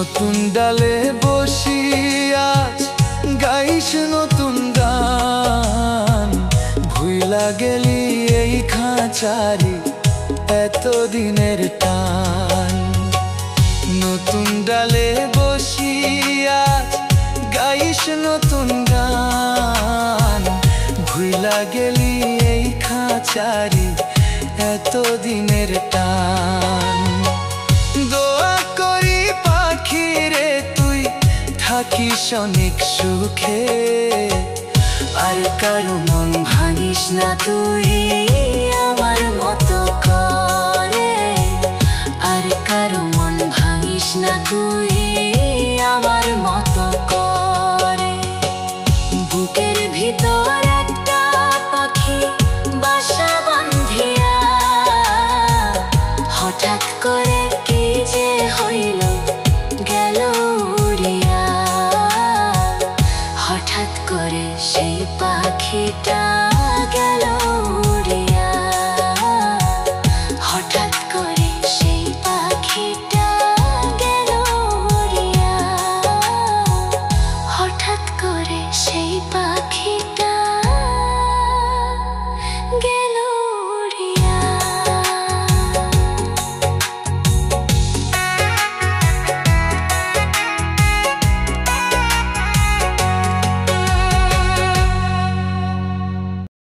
নতুন ডালে বসি আজ গাইস নতুন গান, ভুইলা গেলি এই খাঁচারি এতদিনের টান। নতুন ডালে বসি আজ গাইস নতুন গান, ভুইলা গেলি এই খাঁচারি এতদিনের টান। দোয়া করি পাখি রে তুই থাকিস অনেক সুখে, আর কারো মন ভাঙিস না তুই আমার মতো করে, আর কারো মন ভাঙিস না তুই আমার মতো করে। বুকের ভিতর একটা পাখি বাসা বাঁধিয়া হঠাৎ করে কি যে হইল গেল উড়িয়া, হঠাৎ করে সেই পাখিটা